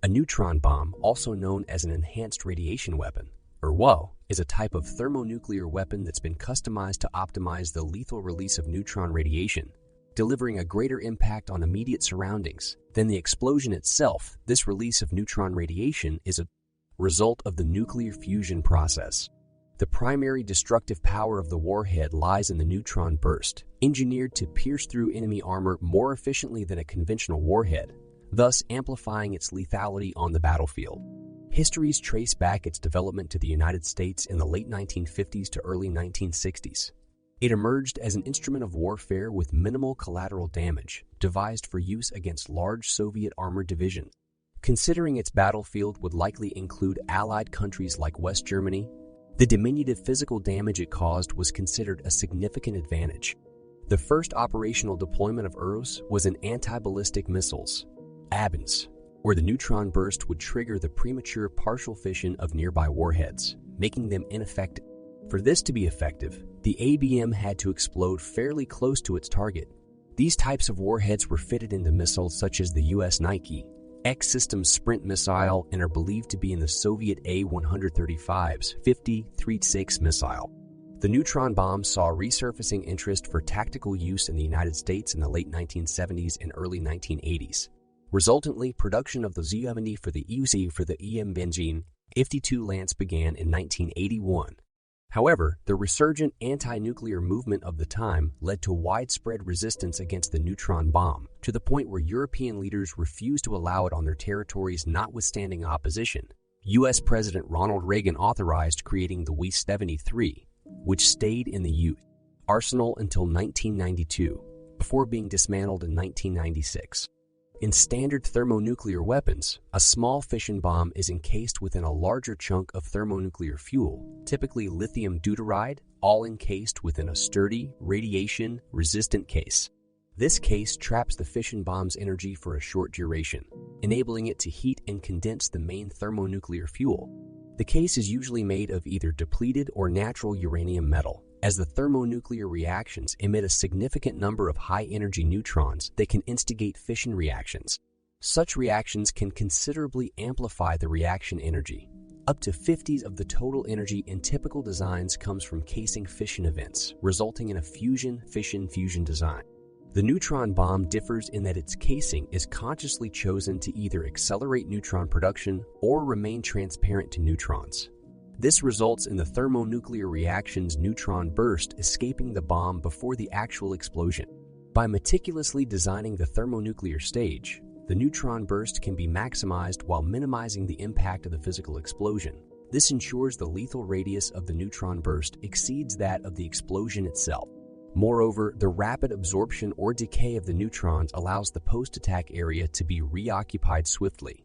A neutron bomb, also known as an enhanced radiation weapon, or WO, is a type of thermonuclear weapon that's been customized to optimize the lethal release of neutron radiation, delivering a greater impact on immediate surroundings than the explosion itself. This release of neutron radiation is a result of the nuclear fusion process. The primary destructive power of the warhead lies in the neutron burst, engineered to pierce through enemy armor more efficiently than a conventional warhead, thus amplifying its lethality on the battlefield. Histories trace back its development to the United States in the late 1950s to early 1960s. It emerged as an instrument of warfare with minimal collateral damage, devised for use against large Soviet armored divisions. Considering its battlefield would likely include Allied countries like West Germany, the diminutive physical damage it caused was considered a significant advantage. The first operational deployment of EROS was in anti-ballistic missiles, ABINs, where the neutron burst would trigger the premature partial fission of nearby warheads, making them ineffective. For this to be effective, the ABM had to explode fairly close to its target. These types of warheads were fitted into missiles such as the U.S. Nike X-Systems Sprint missile and are believed to be in the Soviet A-135's 50-36 missile. The neutron bomb saw resurfacing interest for tactical use in the United States in the late 1970s and early 1980s. Resultantly, production of the Z-70 for the EM Benjin 52 Lance began in 1981. However, the resurgent anti-nuclear movement of the time led to widespread resistance against the neutron bomb, to the point where European leaders refused to allow it on their territories. Notwithstanding opposition, U.S. President Ronald Reagan authorized creating the WE-73, which stayed in the U.S. arsenal until 1992, before being dismantled in 1996. In standard thermonuclear weapons, a small fission bomb is encased within a larger chunk of thermonuclear fuel, typically lithium deuteride, all encased within a sturdy, radiation-resistant case. This case traps the fission bomb's energy for a short duration, enabling it to heat and condense the main thermonuclear fuel. The case is usually made of either depleted or natural uranium metal, as the thermonuclear reactions emit a significant number of high-energy neutrons that can instigate fission reactions. Such reactions can considerably amplify the reaction energy. Up to 50% of the total energy in typical designs comes from casing fission events, resulting in a fission-fission-fusion design. The neutron bomb differs in that its casing is consciously chosen to either accelerate neutron production or remain transparent to neutrons. This results in the thermonuclear reaction's neutron burst escaping the bomb before the actual explosion. By meticulously designing the thermonuclear stage, the neutron burst can be maximized while minimizing the impact of the physical explosion. This ensures the lethal radius of the neutron burst exceeds that of the explosion itself. Moreover, the rapid absorption or decay of the neutrons allows the post-attack area to be reoccupied swiftly.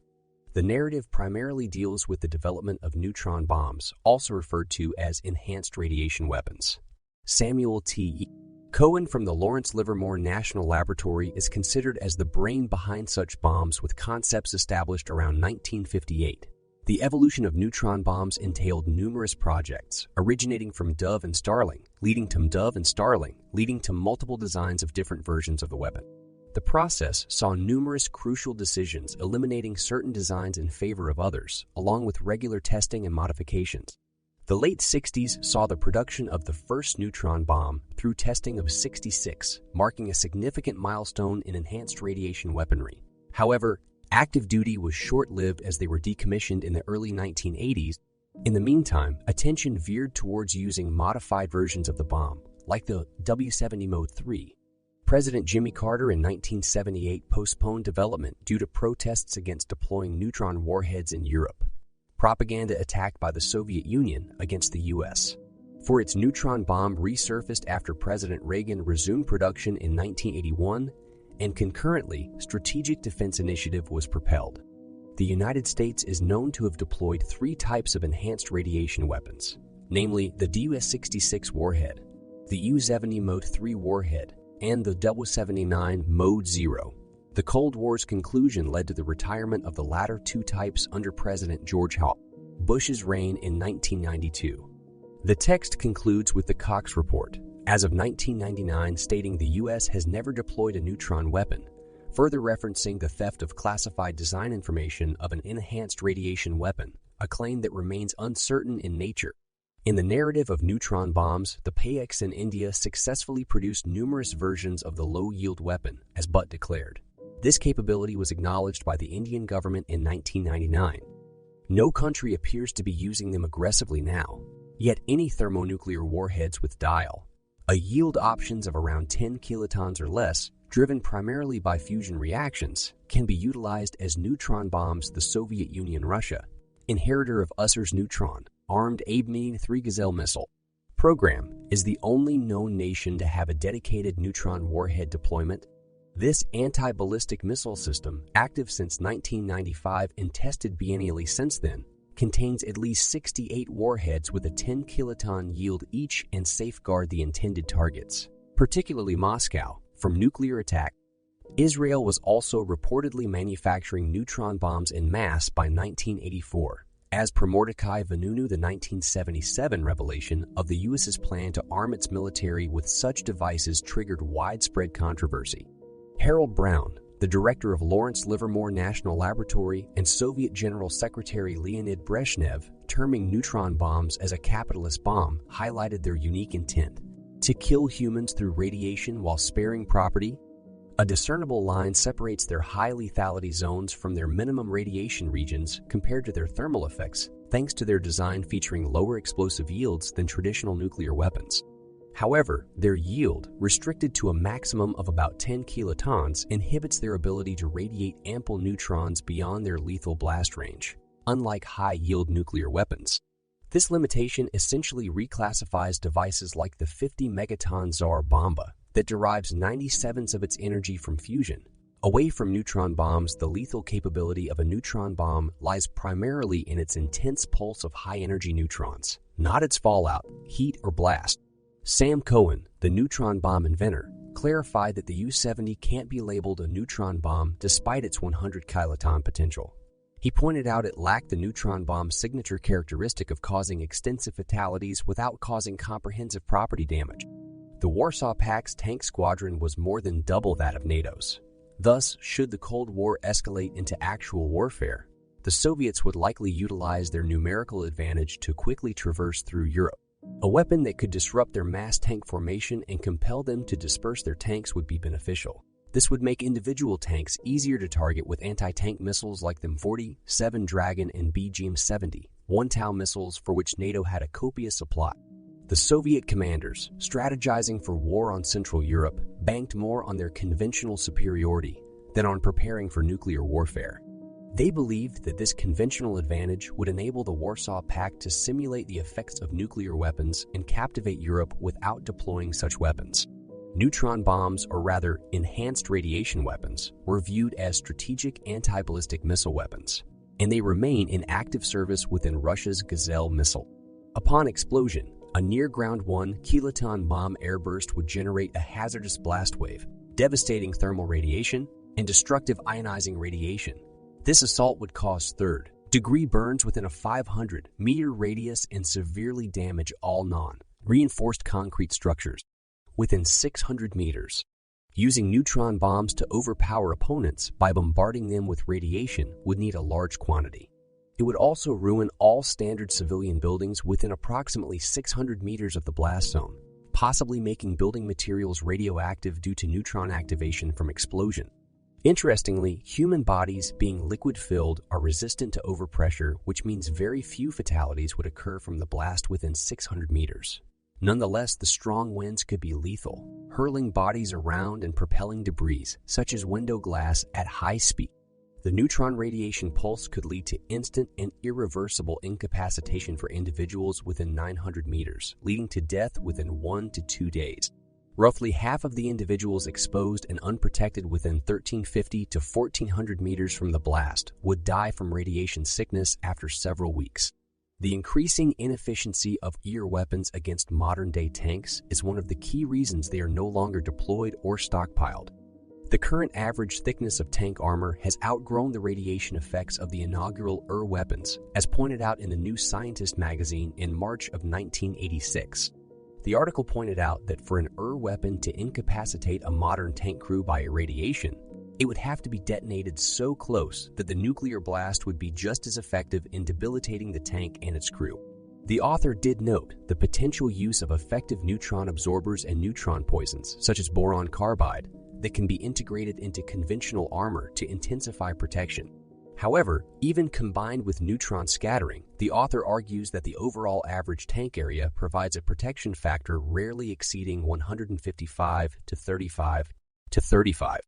The narrative primarily deals with the development of neutron bombs, also referred to as enhanced radiation weapons. Samuel T. Cohen from the Lawrence Livermore National Laboratory is considered as the brain behind such bombs, with concepts established around 1958. The evolution of neutron bombs entailed numerous projects, originating from Dove and Starling, leading to multiple designs of different versions of the weapon. The process saw numerous crucial decisions, eliminating certain designs in favor of others, along with regular testing and modifications. The late 60s saw the production of the first neutron bomb through testing of 66, marking a significant milestone in enhanced radiation weaponry. However, active duty was short-lived as they were decommissioned in the early 1980s. In the meantime, attention veered towards using modified versions of the bomb, like the W-70 Mode 3. President Jimmy Carter in 1978 postponed development due to protests against deploying neutron warheads in Europe. Propaganda attack by the Soviet Union against the U.S. for its neutron bomb resurfaced after President Reagan resumed production in 1981, and concurrently, Strategic Defense Initiative was propelled. The United States is known to have deployed 3 types of enhanced radiation weapons, namely the DU-66 warhead, the U-70 Mode 3 warhead, and the W-79 Mode 0. The Cold War's conclusion led to the retirement of the latter 2 types under President George H. Bush's reign in 1992. The text concludes with the Cox Report, as of 1999, stating the U.S. has never deployed a neutron weapon, further referencing the theft of classified design information of an enhanced radiation weapon, a claim that remains uncertain in nature. In the narrative of neutron bombs, the PAX in India successfully produced numerous versions of the low-yield weapon, as Butt declared. This capability was acknowledged by the Indian government in 1999. No country appears to be using them aggressively now, yet any thermonuclear warheads with dial, a yield options of around 10 kilotons or less, driven primarily by fusion reactions, can be utilized as neutron bombs. The Soviet Union, Russia, inheritor of USSR's Neutron, armed Abe-3 Gazelle missile program, is the only known nation to have a dedicated neutron warhead deployment. This anti-ballistic missile system, active since 1995 and tested biennially since then, contains at least 68 warheads with a 10 kiloton yield each and safeguard the intended targets, particularly Moscow, from nuclear attack. Israel was also reportedly manufacturing neutron bombs en masse by 1984. As per Mordecai Vanunu, the 1977 revelation of the U.S.'s plan to arm its military with such devices triggered widespread controversy. Harold Brown, the director of Lawrence Livermore National Laboratory, and Soviet General Secretary Leonid Brezhnev, terming neutron bombs as a capitalist bomb, highlighted their unique intent: to kill humans through radiation while sparing property. A discernible line separates their high lethality zones from their minimum radiation regions compared to their thermal effects, thanks to their design featuring lower explosive yields than traditional nuclear weapons. However, their yield, restricted to a maximum of about 10 kilotons, inhibits their ability to radiate ample neutrons beyond their lethal blast range, unlike high-yield nuclear weapons. This limitation essentially reclassifies devices like the 50 megaton Tsar Bomba, that derives 97% of its energy from fusion, away from neutron bombs. The lethal capability of a neutron bomb lies primarily in its intense pulse of high-energy neutrons, not its fallout, heat, or blast. Sam Cohen, the neutron bomb inventor, clarified that the U-70 can't be labeled a neutron bomb despite its 100 kiloton potential. He pointed out it lacked the neutron bomb's signature characteristic of causing extensive fatalities without causing comprehensive property damage. The Warsaw Pact's tank squadron was more than double that of NATO's. Thus, should the Cold War escalate into actual warfare, the Soviets would likely utilize their numerical advantage to quickly traverse through Europe. A weapon that could disrupt their mass tank formation and compel them to disperse their tanks would be beneficial. This would make individual tanks easier to target with anti-tank missiles like the M40, 7 Dragon, and BGM-70, 1 Tau missiles for which NATO had a copious supply. The Soviet commanders, strategizing for war on Central Europe, banked more on their conventional superiority than on preparing for nuclear warfare. They believed that this conventional advantage would enable the Warsaw Pact to simulate the effects of nuclear weapons and captivate Europe without deploying such weapons. Neutron bombs, or rather enhanced radiation weapons, were viewed as strategic anti-ballistic missile weapons, and they remain in active service within Russia's Gazelle missile. Upon explosion, a near-ground 1 kiloton bomb airburst would generate a hazardous blast wave, devastating thermal radiation, and destructive ionizing radiation. This assault would cause third-degree burns within a 500-meter radius and severely damage all non-reinforced concrete structures within 600 meters. Using neutron bombs to overpower opponents by bombarding them with radiation would need a large quantity. It would also ruin all standard civilian buildings within approximately 600 meters of the blast zone, possibly making building materials radioactive due to neutron activation from explosion. Interestingly, human bodies, being liquid-filled, are resistant to overpressure, which means very few fatalities would occur from the blast within 600 meters. Nonetheless, the strong winds could be lethal, hurling bodies around and propelling debris, such as window glass, at high speed. The neutron radiation pulse could lead to instant and irreversible incapacitation for individuals within 900 meters, leading to death within 1 to 2 days. Roughly half of the individuals exposed and unprotected within 1350 to 1400 meters from the blast would die from radiation sickness after several weeks. The increasing inefficiency of ER weapons against modern-day tanks is one of the key reasons they are no longer deployed or stockpiled. The current average thickness of tank armor has outgrown the radiation effects of the inaugural ER weapons, as pointed out in the New Scientist magazine in March of 1986. The article pointed out that for an ER weapon to incapacitate a modern tank crew by irradiation, It would have to be detonated so close that the nuclear blast would be just as effective in debilitating the tank and its crew. The author did note the potential use of effective neutron absorbers and neutron poisons, such as boron carbide, that can be integrated into conventional armor to intensify protection. However, even combined with neutron scattering, the author argues that the overall average tank area provides a protection factor rarely exceeding 155 to 35 to 35.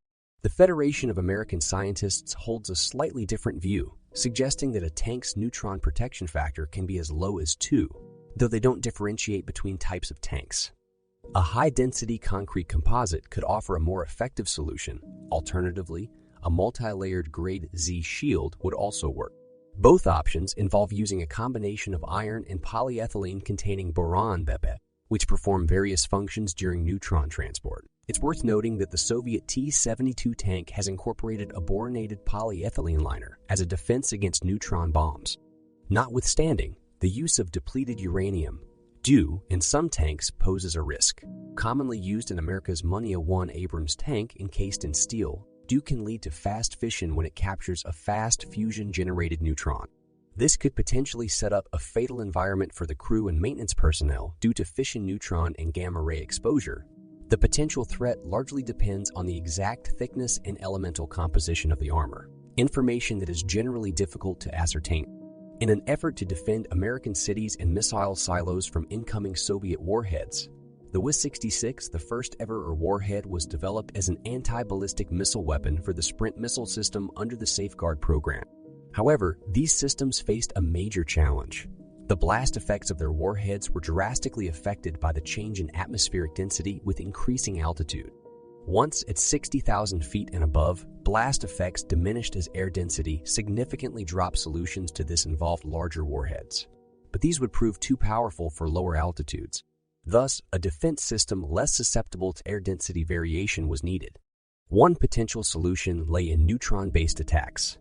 The Federation of American Scientists holds a slightly different view, suggesting that a tank's neutron protection factor can be as low as 2, though they don't differentiate between types of tanks. A high-density concrete composite could offer a more effective solution. Alternatively, a multi-layered grade Z shield would also work. Both options involve using a combination of iron and polyethylene containing boron, which perform various functions during neutron transport. It's worth noting that the Soviet T-72 tank has incorporated a boronated polyethylene liner as a defense against neutron bombs. Notwithstanding, the use of depleted uranium, in some tanks, poses a risk. Commonly used in America's Munya-1 Abrams tank encased in steel, can lead to fast fission when it captures a fast fusion-generated neutron. This could potentially set up a fatal environment for the crew and maintenance personnel due to fission neutron and gamma-ray exposure. The potential threat largely depends on the exact thickness and elemental composition of the armor, information that is generally difficult to ascertain. In an effort to defend American cities and missile silos from incoming Soviet warheads, the WIS-66, the first-ever warhead, was developed as an anti-ballistic missile weapon for the Sprint missile system under the Safeguard program. However, these systems faced a major challenge. The blast effects of their warheads were drastically affected by the change in atmospheric density with increasing altitude. Once at 60,000 feet and above, blast effects diminished as air density significantly dropped. Solutions to this involved larger warheads, but these would prove too powerful for lower altitudes. Thus, a defense system less susceptible to air density variation was needed. One potential solution lay in neutron-based attacks.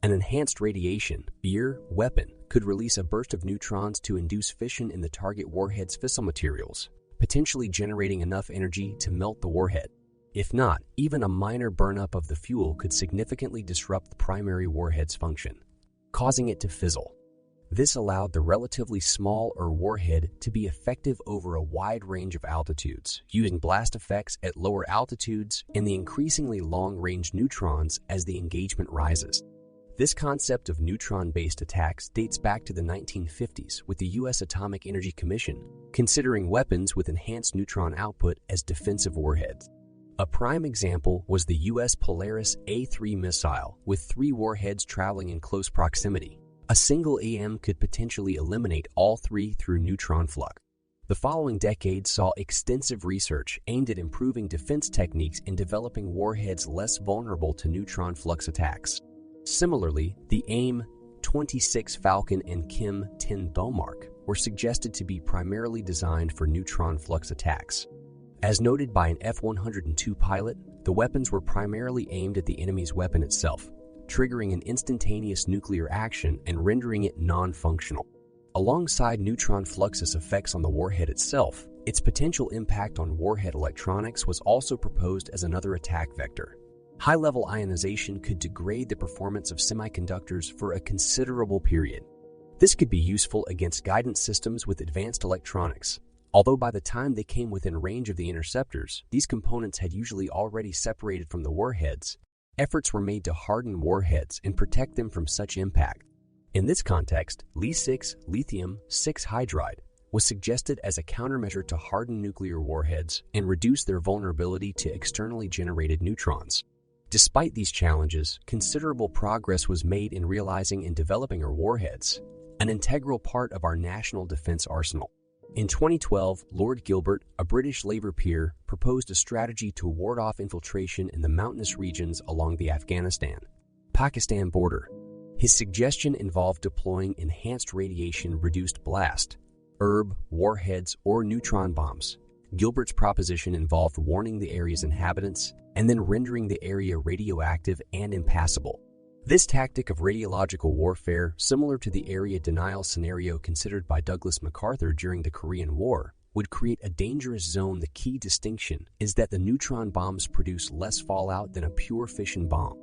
An enhanced radiation weapon could release a burst of neutrons to induce fission in the target warhead's fissile materials, potentially generating enough energy to melt the warhead. If not, even a minor burnup of the fuel could significantly disrupt the primary warhead's function, causing it to fizzle. This allowed the relatively small warhead to be effective over a wide range of altitudes, using blast effects at lower altitudes and the increasingly long-range neutrons as the engagement rises. This concept of neutron-based attacks dates back to the 1950s, with the U.S. Atomic Energy Commission considering weapons with enhanced neutron output as defensive warheads. A prime example was the U.S. Polaris A-3 missile, with 3 warheads traveling in close proximity. A single EM could potentially eliminate all 3 through neutron flux. The following decade saw extensive research aimed at improving defense techniques and developing warheads less vulnerable to neutron flux attacks. Similarly, the AIM-26 Falcon and Kim-10 Bomark were suggested to be primarily designed for neutron flux attacks. As noted by an F-102 pilot, the weapons were primarily aimed at the enemy's weapon itself, triggering an instantaneous nuclear action and rendering it non-functional. Alongside neutron fluxus effects on the warhead itself, its potential impact on warhead electronics was also proposed as another attack vector. High-level ionization could degrade the performance of semiconductors for a considerable period. This could be useful against guidance systems with advanced electronics, although by the time they came within range of the interceptors, these components had usually already separated from the warheads. Efforts were made to harden warheads and protect them from such impact. In this context, Li-6 lithium-6 hydride was suggested as a countermeasure to harden nuclear warheads and reduce their vulnerability to externally generated neutrons. Despite these challenges, considerable progress was made in realizing and developing our warheads, an integral part of our national defense arsenal. In 2012, Lord Gilbert, a British Labour peer, proposed a strategy to ward off infiltration in the mountainous regions along the Afghanistan-Pakistan border. His suggestion involved deploying enhanced radiation-reduced blast, warheads, or neutron bombs. Gilbert's proposition involved warning the area's inhabitants and then rendering the area radioactive and impassable. This tactic of radiological warfare, similar to the area denial scenario considered by Douglas MacArthur during the Korean War, would create a dangerous zone. The key distinction is that the neutron bombs produce less fallout than a pure fission bomb.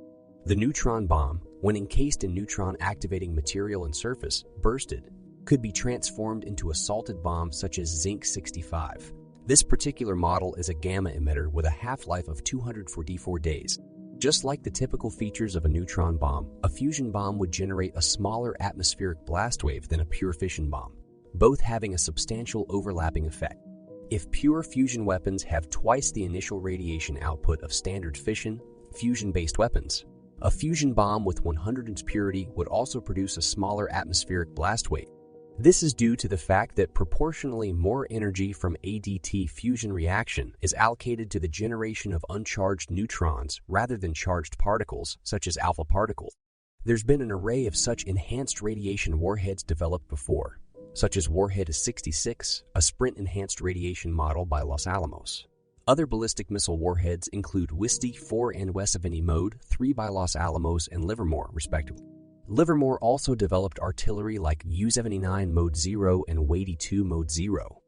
The neutron bomb, when encased in neutron-activating material and surface, bursted, could be transformed into a salted bomb such as zinc-65. This particular model is a gamma emitter with a half-life of 244 days. Just like the typical features of a neutron bomb, a fusion bomb would generate a smaller atmospheric blast wave than a pure fission bomb, both having a substantial overlapping effect. If pure fusion weapons have twice the initial radiation output of standard fission, fusion-based weapons, a fusion bomb with 100% purity would also produce a smaller atmospheric blast wave. This is due to the fact that proportionally more energy from ADT fusion reaction is allocated to the generation of uncharged neutrons rather than charged particles, such as alpha particles. There's been an array of such enhanced radiation warheads developed before, such as Warhead 66, a sprint-enhanced radiation model by Los Alamos. Other ballistic missile warheads include WISTI 4 and Wesavini Mode 3 by Los Alamos and Livermore, respectively. Livermore also developed artillery like U-79 Mode 0 and Wadey 2 Mode 0.